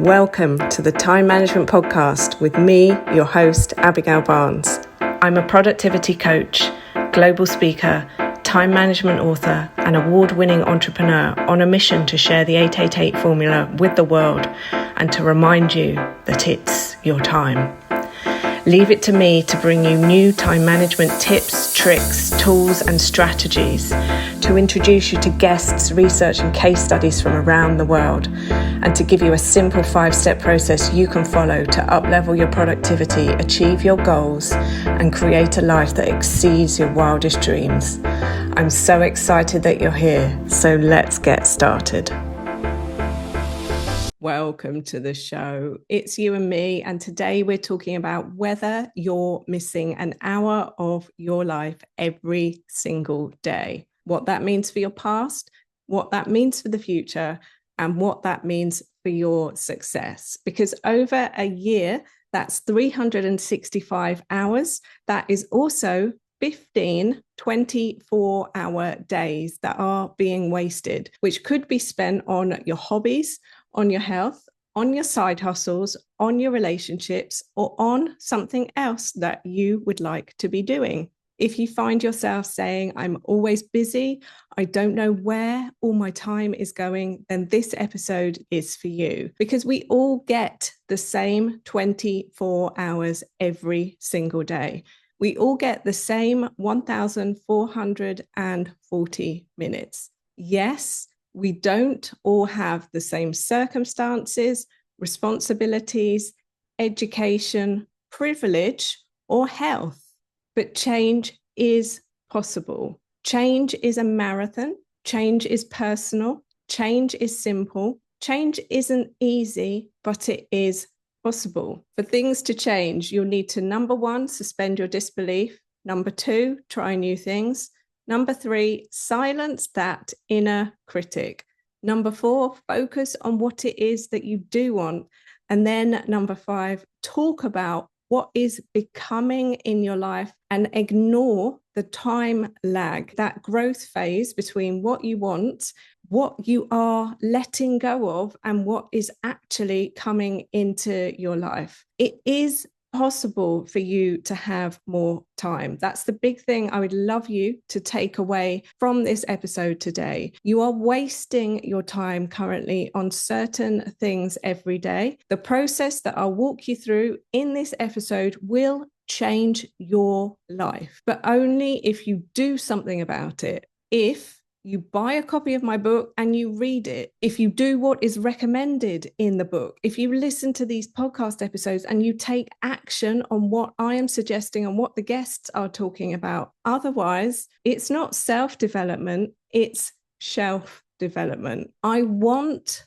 Welcome to the Time Management Podcast with me, your host, Abigail Barnes. I'm a productivity coach, global speaker, time management author, and award-winning entrepreneur on a mission to share the 888 formula with the world and to remind you that it's your time. Leave it to me to bring you new time management tips, tricks, tools, and strategies, to introduce you to guests, research, and case studies from around the world, and to give you a simple 5-step process you can follow to uplevel your productivity, achieve your goals, and create a life that exceeds your wildest dreams. I'm so excited that you're here, so let's get started. Welcome to the show. It's you and me, and today we're talking about whether you're missing an hour of your life every single day. What that means for your past, what that means for the future, and what that means for your success. Because over a year, that's 365 hours. That is also 15 24-hour days that are being wasted, which could be spent on your hobbies, on your health, on your side hustles, on your relationships, or on something else that you would like to be doing. If you find yourself saying, I'm always busy, I don't know where all my time is going, then this episode is for you, because we all get the same 24 hours every single day. We all get the same 1,440 minutes. Yes, we don't all have the same circumstances, responsibilities, education, privilege, or health, but change is possible. Change is a marathon. Change is personal. Change is simple. Change isn't easy, but it is possible. For things to change, you'll need to, number 1, suspend your disbelief. Number 2, try new things. Number 3, silence that inner critic. Number 4, focus on what it is that you do want. And then number 5, talk about what is becoming in your life and ignore the time lag, that growth phase between what you want, what you are letting go of, and what is actually coming into your life. It is possible for you to have more time. That's the big thing I would love you to take away from this episode today. You are wasting your time currently on certain things every day. The process that I'll walk you through in this episode will change your life, but only if you do something about it. If you buy a copy of my book and you read it, if you do what is recommended in the book, if you listen to these podcast episodes and you take action on what I am suggesting and what the guests are talking about. Otherwise, it's not self-development, it's shelf development. I won't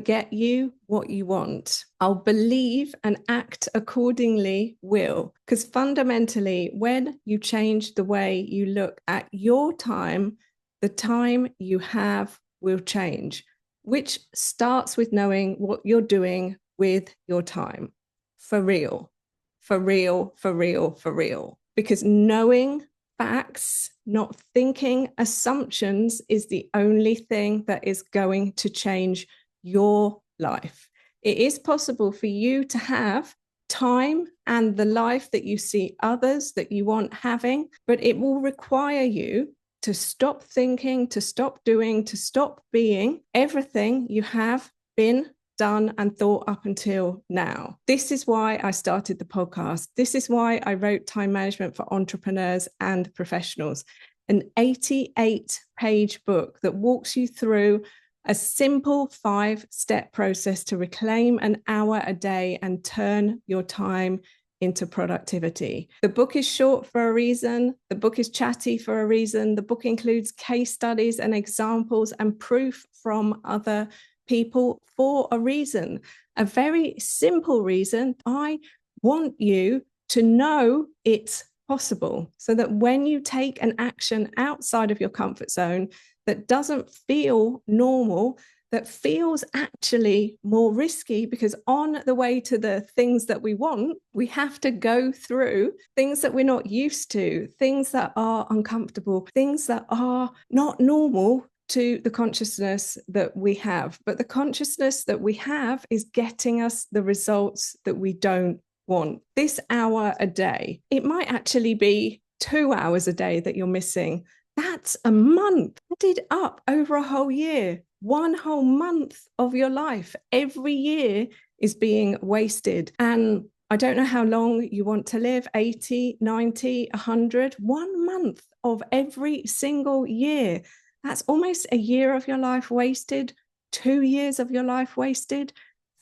get you what you want. I'll believe and act accordingly will. Because fundamentally, when you change the way you look at your time, the time you have will change, which starts with knowing what you're doing with your time. For real, for real, for real, for real. Because knowing facts, not thinking assumptions, is the only thing that is going to change your life. It is possible for you to have time and the life that you see others that you want having, but it will require you to stop thinking, to stop doing, to stop being everything you have been, done, and thought up until now. This is why I started the podcast. This is why I wrote Time Management for Entrepreneurs and Professionals, an 88-page book that walks you through a simple 5-step process to reclaim an hour a day and turn your time into productivity. The book is short for a reason. The book is chatty for a reason. The book includes case studies and examples and proof from other people for a reason. A very simple reason. I want you to know it's possible, so that when you take an action outside of your comfort zone that doesn't feel normal, that feels actually more risky, because on the way to the things that we want, we have to go through things that we're not used to, things that are uncomfortable, things that are not normal, to the consciousness that we have. But the consciousness that we have is getting us the results that we don't want. This hour a day, it might actually be 2 hours a day that you're missing. That's a month added up over a whole year. 1 whole month of your life every year is being wasted. And I don't know how long you want to live, 80, 90, 100, 1 month of every single year. That's almost a year of your life wasted, 2 years of your life wasted,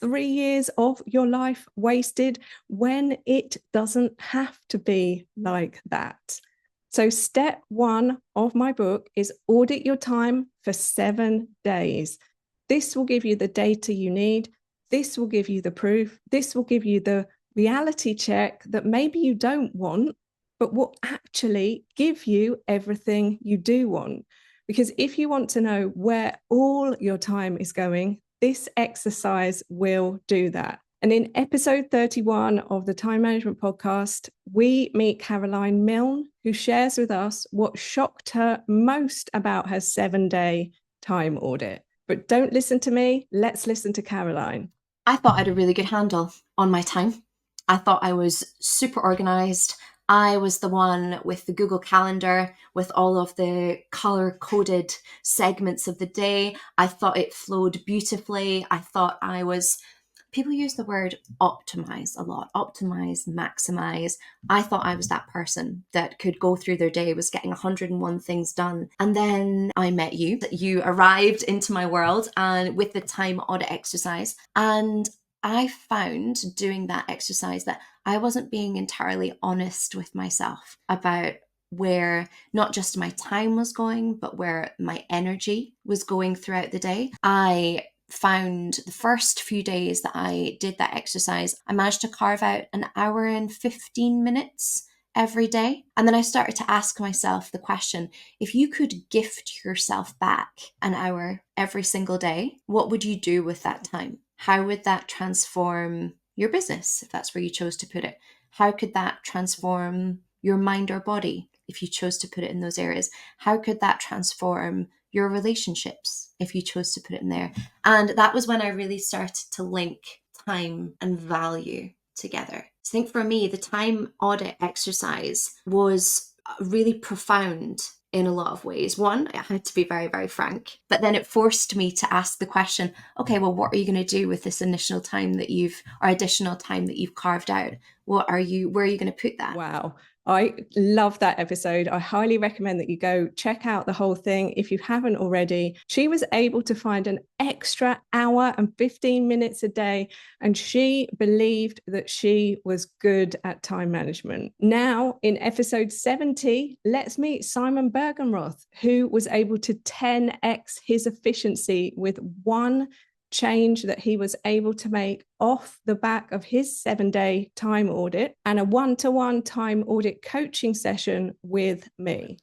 3 years of your life wasted, when it doesn't have to be like that. So step 1 of my book is audit your time for 7 days. This will give you the data you need. This will give you the proof. This will give you the reality check that maybe you don't want, but will actually give you everything you do want. Because if you want to know where all your time is going, this exercise will do that. And in episode 31 of the Time Management Podcast, we meet Caroline Milne, who shares with us what shocked her most about her 7-day time audit. But don't listen to me. Let's listen to Caroline. I thought I had a really good handle on my time. I thought I was super organized. I was the one with the Google Calendar with all of the color-coded segments of the day. I thought it flowed beautifully. I thought I was... People use the word optimize a lot. Optimize, maximize. I thought I was that person that could go through their day, was getting 101 things done. And then I met you. You arrived into my world and with the time audit exercise. And I found doing that exercise that I wasn't being entirely honest with myself about where not just my time was going, but where my energy was going throughout the day. I found the first few days that I did that exercise, I managed to carve out an hour and 15 minutes every day. And then I started to ask myself the question, if you could gift yourself back an hour every single day, what would you do with that time? How would that transform your business, if that's where you chose to put it? How could that transform your mind or body, if you chose to put it in those areas? How could that transform your relationships, if you chose to put it in there? And that was when I really started to link time and value together. I think for me, the time audit exercise was really profound in a lot of ways. One, I had to be very, very frank, but then it forced me to ask the question, okay, well, what are you going to do with this additional time that you've carved out? Where are you going to put that? Wow. I love that episode. I highly recommend that you go check out the whole thing if you haven't already. She was able to find an extra hour and 15 minutes a day, and she believed that she was good at time management. Now, in episode 70, let's meet Simon Bergenroth, who was able to 10x his efficiency with one change that he was able to make off the back of his 7-day time audit and a 1-to-1 time audit coaching session with me.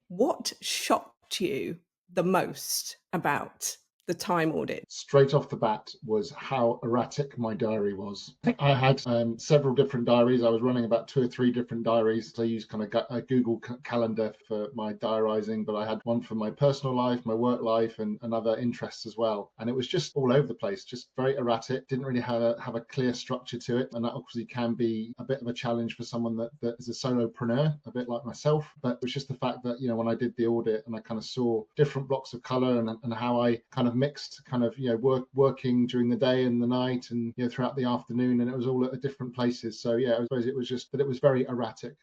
What shocked you the most about the time audit? Straight off the bat was how erratic my diary was. I had several different diaries. I was running about 2 or 3 different diaries. I used kind of a Google Calendar for my diarizing, but I had one for my personal life, my work life, and other interests as well. And it was just all over the place, just very erratic. Didn't really have a clear structure to it. And that obviously can be a bit of a challenge for someone that is a solopreneur, a bit like myself. But it was just the fact that, when I did the audit and I kind of saw different blocks of color and how I kind of mixed working during the day and the night and throughout the afternoon, and it was all at different places. So I suppose it was just that it was very erratic.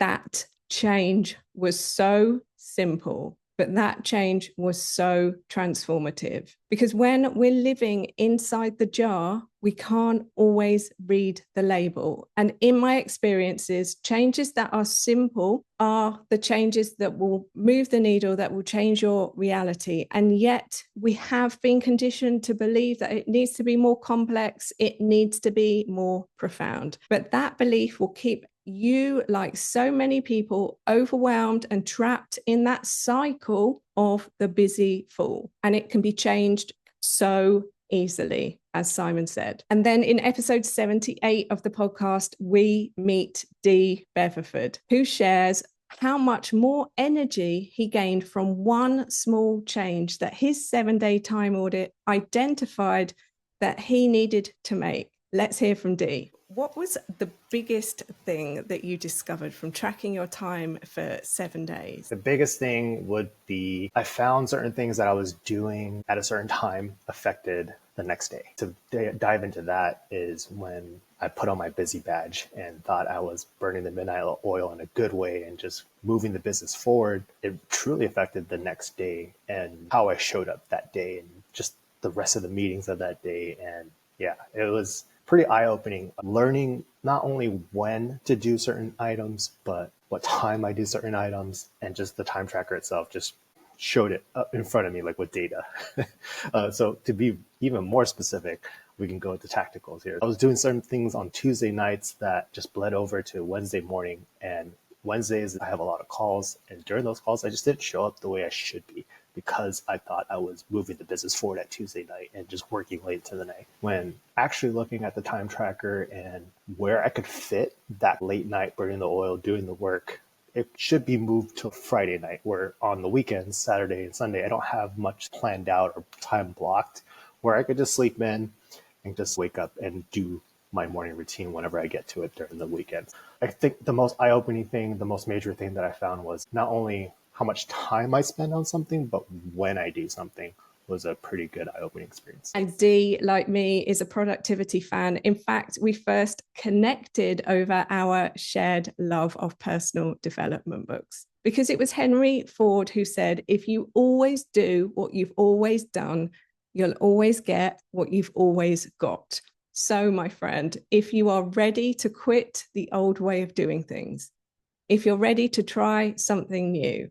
That change was so simple, but that change was so transformative, because when we're living inside the jar, we can't always read the label. And in my experiences, changes that are simple are the changes that will move the needle, that will change your reality. And yet we have been conditioned to believe that it needs to be more complex, it needs to be more profound. But that belief will keep you, like so many people, overwhelmed and trapped in that cycle of the busy fool. And it can be changed so easily, as Simon said. And then in episode 78 of the podcast, we meet Dee Beverford, who shares how much more energy he gained from one small change that his 7-day time audit identified that he needed to make. Let's hear from Dee. What was the biggest thing that you discovered from tracking your time for 7 days? The biggest thing would be I found certain things that I was doing at a certain time affected the next day. To dive into that is when I put on my busy badge and thought I was burning the midnight oil in a good way and just moving the business forward. It truly affected the next day and how I showed up that day and just the rest of the meetings of that day. And yeah, it was pretty eye-opening, learning not only when to do certain items, but what time I do certain items, and just the time tracker itself just showed it up in front of me, like with data. So to be even more specific, we can go into tacticals here. I was doing certain things on Tuesday nights that just bled over to Wednesday morning, and Wednesdays I have a lot of calls, and during those calls I just didn't show up the way I should be because I thought I was moving the business forward at Tuesday night and just working late into the night. When actually looking at the time tracker and where I could fit that late night burning the oil, doing the work, it should be moved to Friday night, where on the weekends, Saturday and Sunday, I don't have much planned out or time blocked, where I could just sleep in and just wake up and do my morning routine whenever I get to it during the weekends. I think the most eye-opening thing, the most major thing that I found was not only how much time I spend on something, but when I do something was a pretty good eye-opening experience. And Dee, like me, is a productivity fan. In fact, we first connected over our shared love of personal development books, because it was Henry Ford who said, if you always do what you've always done, you'll always get what you've always got. So, my friend, if you are ready to quit the old way of doing things, if you're ready to try something new,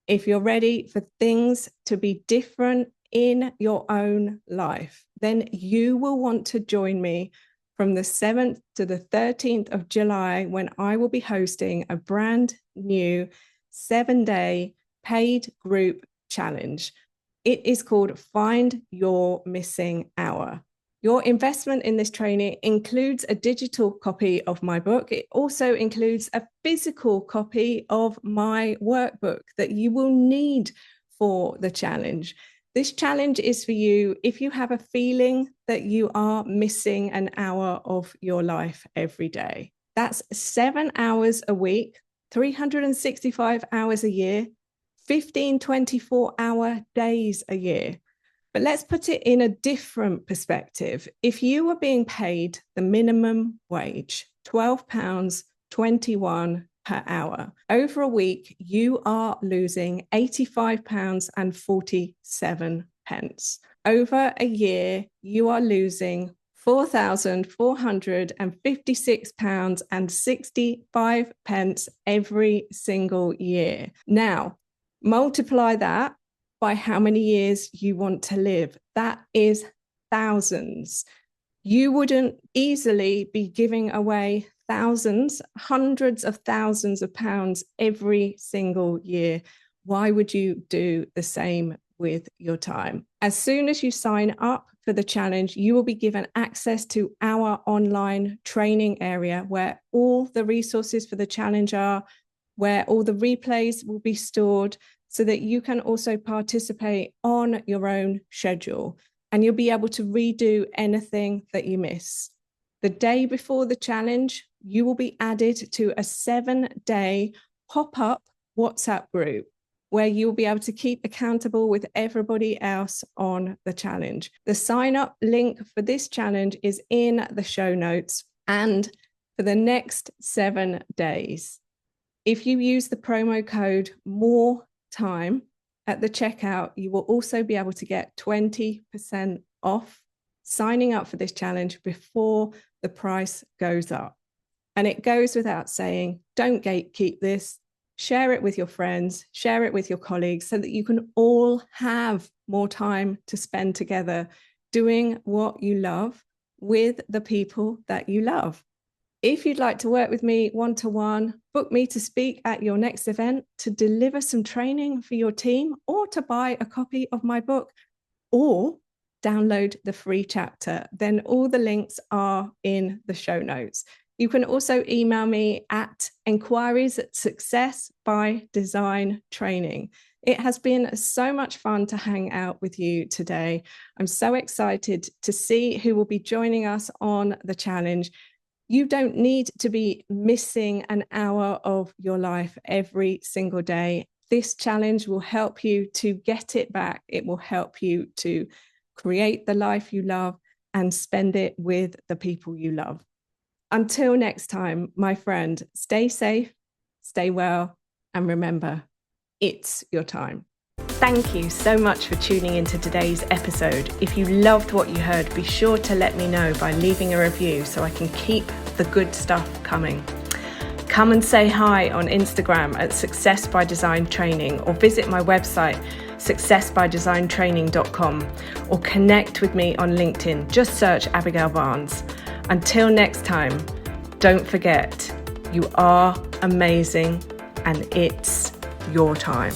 if you're ready for things to be different in your own life, then you will want to join me from the 7th to the 13th of July, when I will be hosting a brand new 7-day paid group challenge. It is called Find Your Missing Hour. Your investment in this training includes a digital copy of my book. It also includes a physical copy of my workbook that you will need for the challenge. This challenge is for you if you have a feeling that you are missing an hour of your life every day. That's 7 hours a week, 365 hours a year, 15 24-hour days a year. But let's put it in a different perspective. If you were being paid the minimum wage, £12.21 per hour, over a week, you are losing £85.47. Over a year, you are losing £4,456.65 every single year. Now, multiply that by how many years you want to live. That is thousands. You wouldn't easily be giving away thousands, hundreds of thousands of pounds every single year. Why would you do the same with your time? As soon as you sign up for the challenge, you will be given access to our online training area where all the resources for the challenge are, where all the replays will be stored, so that you can also participate on your own schedule, and you'll be able to redo anything that you miss. The day before the challenge, you will be added to a 7-day pop-up WhatsApp group where you'll be able to keep accountable with everybody else on the challenge. The sign-up link for this challenge is in the show notes, and for the next 7 days, if you use the promo code MORE time at the checkout, you will also be able to get 20% off signing up for this challenge before the price goes up. And it goes without saying, don't gatekeep this. Share it with your friends, share it with your colleagues, so that you can all have more time to spend together doing what you love with the people that you love. If you'd like to work with me one-to-one, book me to speak at your next event, to deliver some training for your team, or to buy a copy of my book, or download the free chapter, then all the links are in the show notes. You can also email me at enquiries@successbydesign.training. It has been so much fun to hang out with you today. I'm so excited to see who will be joining us on the challenge. You don't need to be missing an hour of your life every single day. This challenge will help you to get it back. It will help you to create the life you love and spend it with the people you love. Until next time, my friend, stay safe, stay well, and remember, it's your time. Thank you so much for tuning into today's episode. If you loved what you heard, be sure to let me know by leaving a review so I can keep the good stuff coming. Come and say hi on Instagram at Success by Design Training, or visit my website, successbydesigntraining.com, or connect with me on LinkedIn. Just search Abigail Barnes. Until next time, don't forget, you are amazing and it's your time.